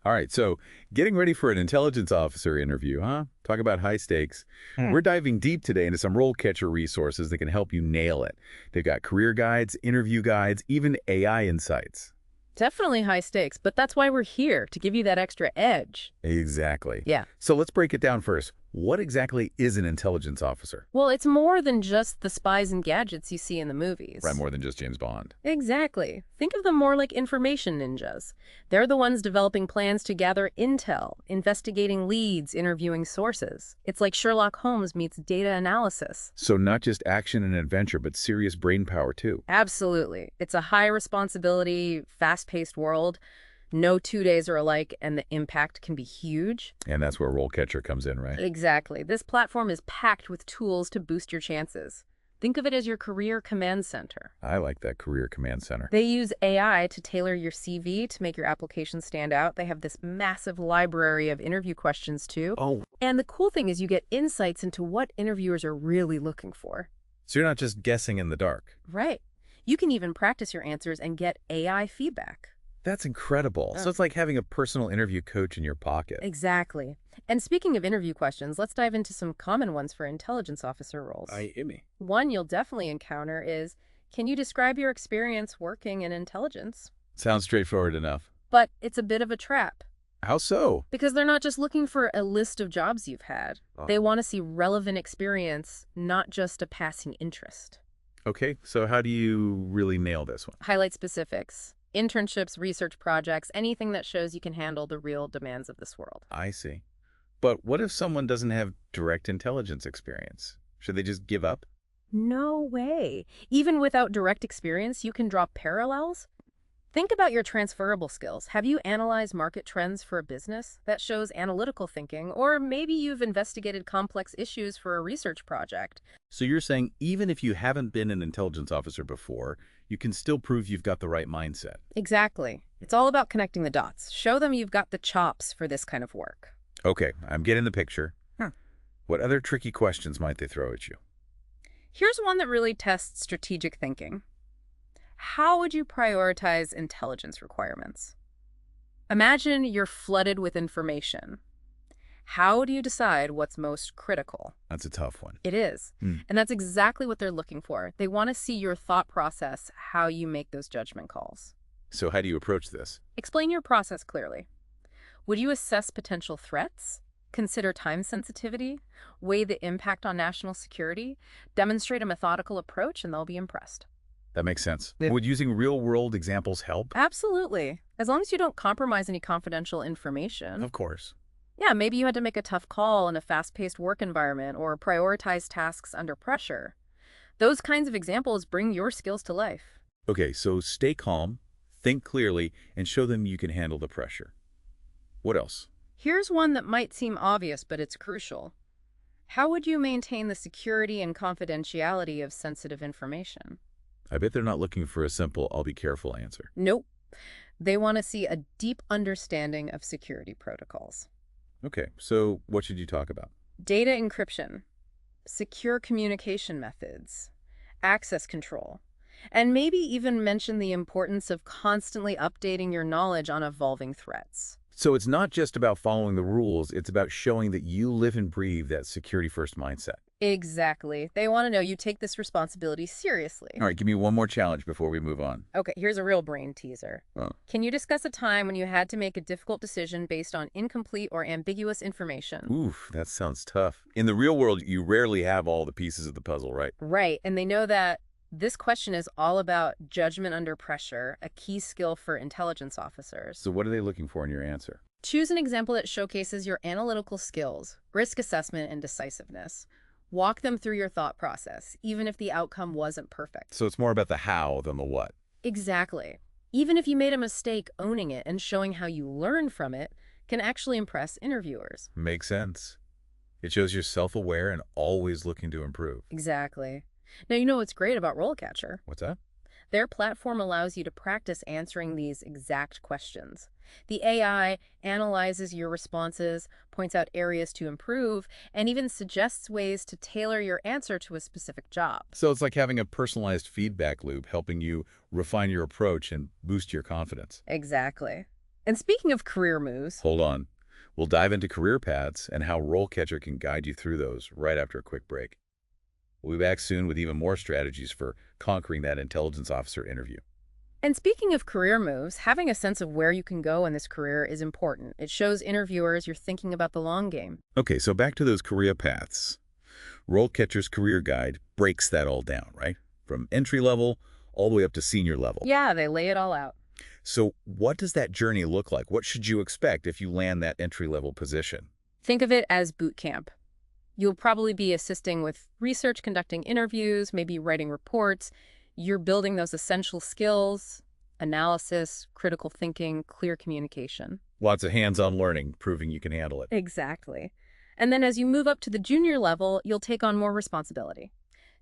All right, so getting ready for an intelligence officer interview, huh? Talk about high stakes. Hmm. We're diving deep today into some RoleCatcher resources that can help you nail it. They've got career guides, interview guides, even AI insights. Definitely high stakes, but that's why we're here, to give you that extra edge. Exactly. Yeah. So let's break it down first. What exactly is an intelligence officer? Well, it's more than just the spies and gadgets you see in the Right, movies. more than just James Bond. Exactly. Think of them more like information ninjas. They're the ones developing plans to gather intel, investigating leads, interviewing sources. It's like Sherlock Holmes meets data analysis. So not just action and adventure, but serious brain power too. Absolutely. It's a high responsibility, fast-paced world. No 2 days are alike, and the impact can be huge. And that's where RoleCatcher comes in, right? Exactly. This platform is packed with tools to boost your chances. Think of it as your career command center. I like that career command center. They use AI to tailor your CV to make your application stand out. They have this massive library of interview questions, too. Oh, And the cool thing is you get insights into what interviewers are really looking for. so you're not just guessing in the dark. Right. You can even practice your answers and get AI feedback. That's incredible. So it's like having a personal interview coach in your pocket. Exactly. And speaking of interview questions, let's dive into some common ones for intelligence officer roles. Imi. One you'll definitely encounter is, can you describe your experience working in intelligence? Sounds straightforward enough. But it's a bit of a trap, How so? because they're not just looking for a list of jobs you've had. Oh. They want to see relevant experience, not just a passing interest. Okay, so how do you really nail this one? Highlight specifics. Internships, research projects, anything that shows you can handle the real demands of this world. I see. But what if someone doesn't have direct intelligence experience? Should they just give up? No way. Even without direct experience, you can draw parallels. Think about your transferable skills. Have you analyzed market trends for a business? That shows analytical thinking. Or maybe you've investigated complex issues for a research project. So you're saying even if you haven't been an intelligence officer before, you can still prove you've got the right mindset. Exactly. It's all about connecting the dots. Show them you've got the chops for this kind of work. Okay, I'm getting the picture. What other tricky questions might they throw at you? Here's one that really tests strategic thinking. How would you prioritize intelligence requirements? Imagine you're flooded with information. How do you decide what's most critical? That's a tough one. It is. Hmm. And that's exactly what they're looking for. They want to see your thought process, how you make those judgment calls. So how do you approach this? Explain your process clearly. Would you assess potential threats? Consider time sensitivity? Weigh the impact on national security? Demonstrate a methodical approach, and they'll be impressed. That makes sense. Yeah. Would using real-world examples help? Absolutely. As long as you don't compromise any confidential information. Of course. Yeah, maybe you had to make a tough call in a fast-paced work environment or prioritize tasks under pressure. Those kinds of examples bring your skills to life. Okay, so stay calm, think clearly, and show them you can handle the pressure. What else? Here's one that might seem obvious, but it's crucial. How would you maintain the security and confidentiality of sensitive information? I bet they're not looking for a simple, I'll be careful answer. Nope. They want to see a deep understanding of security protocols. Okay, so what should you talk about? Data encryption, secure communication methods, access control, and maybe even mention the importance of constantly updating your knowledge on evolving threats. So it's not just about following the rules, it's about showing that you live and breathe that security-first mindset. Exactly. They want to know you take this responsibility seriously. All right, give me one more challenge before we move on. Okay, here's a real brain teaser. Oh. Can you discuss a time when you had to make a difficult decision based on incomplete or ambiguous information? Oof, that sounds tough. In the real world, you rarely have all the pieces of the puzzle, right? Right, and they know that this question is all about judgment under pressure, a key skill for intelligence officers. So what are they looking for in your answer? Choose an example that showcases your analytical skills, risk assessment, and decisiveness. Walk them through your thought process, even if the outcome wasn't perfect. So it's more about the how than the what. Exactly. Even if you made a mistake, owning it and showing how you learned from it can actually impress interviewers. Makes sense. It shows you're self-aware and always looking to improve. Exactly. Now, you know what's great about RoleCatcher? What's that? Their platform allows you to practice answering these exact questions. The AI analyzes your responses, points out areas to improve, and even suggests ways to tailor your answer to a specific job. So it's like having a personalized feedback loop helping you refine your approach and boost your confidence. Exactly. And speaking of career moves, Hold on. We'll dive into career paths and how RoleCatcher can guide you through those right after a quick break. We'll be back soon with even more strategies for conquering that intelligence officer interview. career moves, having a sense of where you can go in this career is important. It shows interviewers you're thinking about the long game. Okay, so back to those career paths. RoleCatcher's career guide breaks that all down, right? From entry level all the way up to senior level. Yeah, they lay it all out. So what does that journey look like? What should you expect if you land that entry-level position? Think of it as boot camp. You'll probably be assisting with research, conducting interviews, maybe writing reports. You're building those essential skills: analysis, critical thinking, clear communication. Lots of hands-on learning, proving you can handle it. Exactly. And then as you move up to the junior level, you'll take on more responsibility.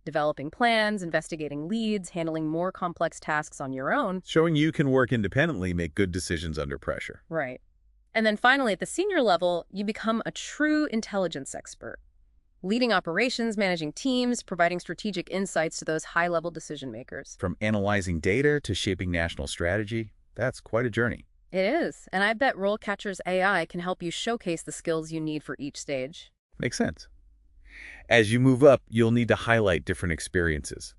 Developing plans, investigating leads, handling more complex tasks on your own. Showing you can work independently, make good decisions under pressure. Right. And then finally, at the senior level, you become a true intelligence expert, leading operations, managing teams, providing strategic insights to those high-level decision makers. From analyzing data to shaping national strategy, that's quite a journey. It is, and I bet RoleCatcher's AI can help you showcase the skills you need for each stage. Makes sense. As you move up, you'll need to highlight different experiences.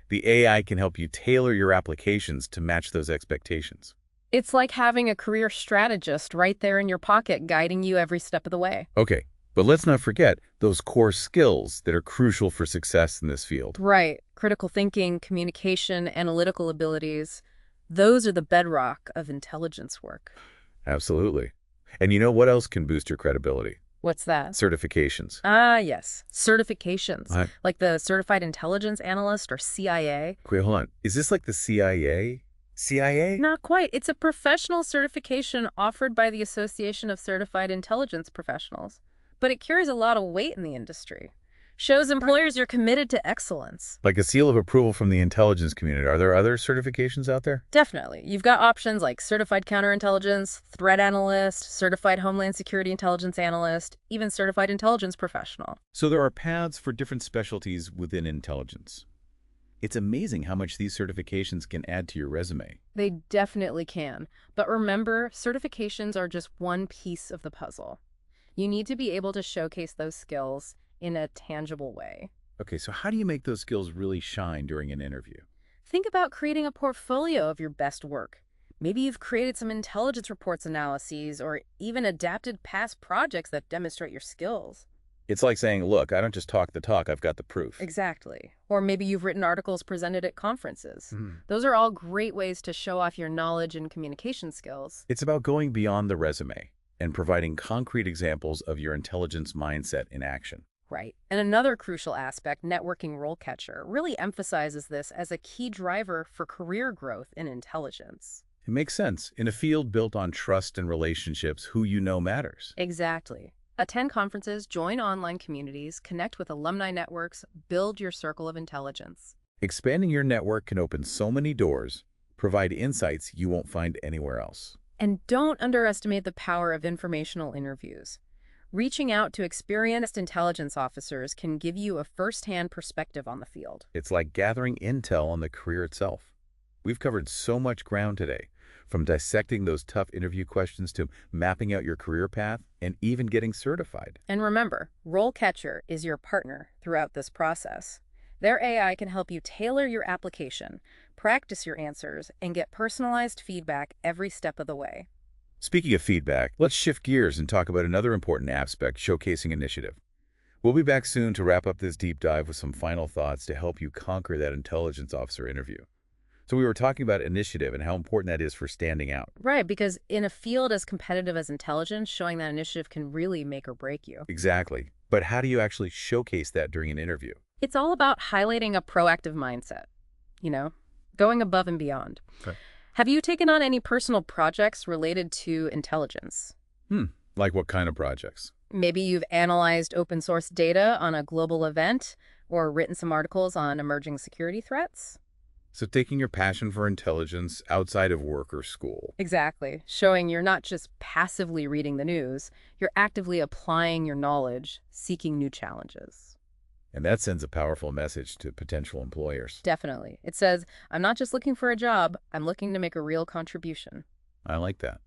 The AI can help you tailor your applications to match those expectations. It's like having a career strategist right there in your pocket, guiding you every step of the way. Okay, but let's not forget those core skills that are crucial for success in this field. Right. Critical thinking, communication, analytical abilities. Those are the bedrock of intelligence work. Absolutely. And you know what else can boost your credibility? What's that? Certifications. Ah, yes. Certifications. What? Like the Certified Intelligence Analyst or CIA. Wait, hold on. Is this like the CIA? CIA? Not quite. It's a professional certification offered by the Association of Certified Intelligence Professionals. But it carries a lot of weight in the industry. Shows employers you're committed to excellence. Like a seal of approval from the intelligence community. Are there other certifications out there? Definitely. You've got options like Certified Counterintelligence, Threat Analyst, Certified Homeland Security Intelligence Analyst, even Certified Intelligence Professional. So there are paths for different specialties within intelligence. It's amazing how much these certifications can add to your resume. They definitely can. But remember, certifications are just one piece of the puzzle. You need to be able to showcase those skills in a tangible way. Okay, so how do you make those skills really shine during an interview? Think about creating a portfolio of your best work. Maybe you've created some intelligence reports analyses or even adapted past projects that demonstrate your skills. It's like saying, look, I don't just talk the talk, I've got the proof. Exactly. Or maybe you've written articles presented at conferences. Mhm. Those are all great ways to show off your knowledge and communication skills. It's about going beyond the resume and providing concrete examples of your intelligence mindset in action. Right. And another crucial aspect, networking RoleCatcher, really emphasizes this as a key driver for career growth in intelligence. It makes sense. In a field built on trust and relationships, who you know matters. Exactly. Attend conferences, join online communities, connect with alumni networks, build your circle of intelligence. Expanding your network can open so many doors, provide insights you won't find anywhere else. And don't underestimate the power of informational interviews. Reaching out to experienced intelligence officers can give you a first-hand perspective on the field. It's like gathering intel on the career itself. We've covered so much ground today, from dissecting those tough interview questions to mapping out your career path and even getting certified. And remember, RoleCatcher is your partner throughout this process. Their AI can help you tailor your application, practice your answers, and get personalized feedback every step of the way. Speaking of feedback, let's shift gears and talk about another important aspect, showcasing initiative. We'll be back soon to wrap up this deep dive with some final thoughts to help you conquer that intelligence officer interview. So we were talking about initiative and how important that is for standing out. Right, because in a field as competitive as intelligence, showing that initiative can really make or break you. Exactly. But how do you actually showcase that during an interview? It's all about highlighting a proactive mindset, going above and beyond. Okay. Have you taken on any personal projects related to intelligence? Like what kind of projects? Maybe you've analyzed open source data on a global event or written some articles on emerging security threats? So taking your passion for intelligence outside of work or school. Exactly. Showing you're not just passively reading the news, you're actively applying your knowledge, seeking new challenges. And that sends a powerful message to potential employers. Definitely. It says, I'm not just looking for a job, I'm looking to make a real contribution. I like that.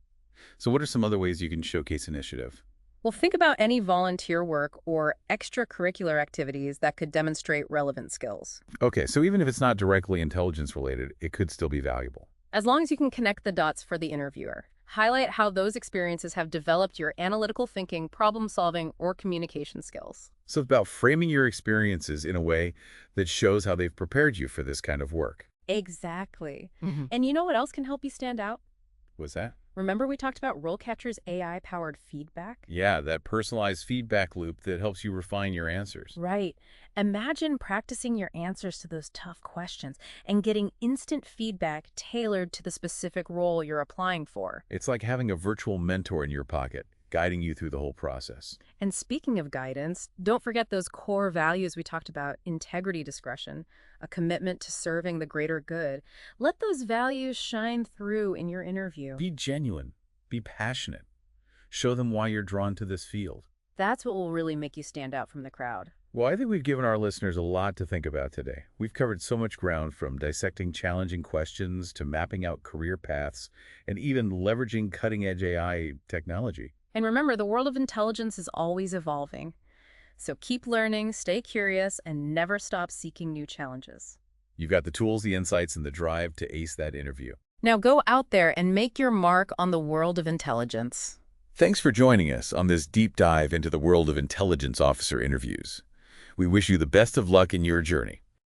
So what are some other ways you can showcase initiative? Well, think about any volunteer work or extracurricular activities that could demonstrate relevant skills. Okay, so even if it's not directly intelligence related, it could still be valuable. As long as you can connect the dots for the interviewer, highlight how those experiences have developed your analytical thinking, problem solving, or communication skills. So it's about framing your experiences in a way that shows how they've prepared you for this kind of work. Exactly. Hmm. And you know what else can help you stand out? Was that? Remember we talked about RoleCatcher's AI-powered feedback? Yeah, that personalized feedback loop that helps you refine your answers. Right. Imagine practicing your answers to those tough questions and getting instant feedback tailored to the specific role you're applying for. It's like having a virtual mentor in your pocket, guiding you through the whole process. And speaking of guidance, don't forget those core values we talked about: integrity, discretion, a commitment to serving the greater good. Let those values shine through in your interview. Be genuine. Be passionate. Show them why you're drawn to this field. That's what will really make you stand out from the crowd. Well, I think we've given our listeners a lot to think about today. We've covered so much ground, from dissecting challenging questions to mapping out career paths and even leveraging cutting-edge AI technology. And remember, the world of intelligence is always evolving. So keep learning, stay curious, and never stop seeking new challenges. You've got the tools, the insights, and the drive to ace that interview. Now go out there and make your mark on the world of intelligence. Thanks for joining us on this deep dive into the world of intelligence officer interviews. We wish you the best of luck in your journey.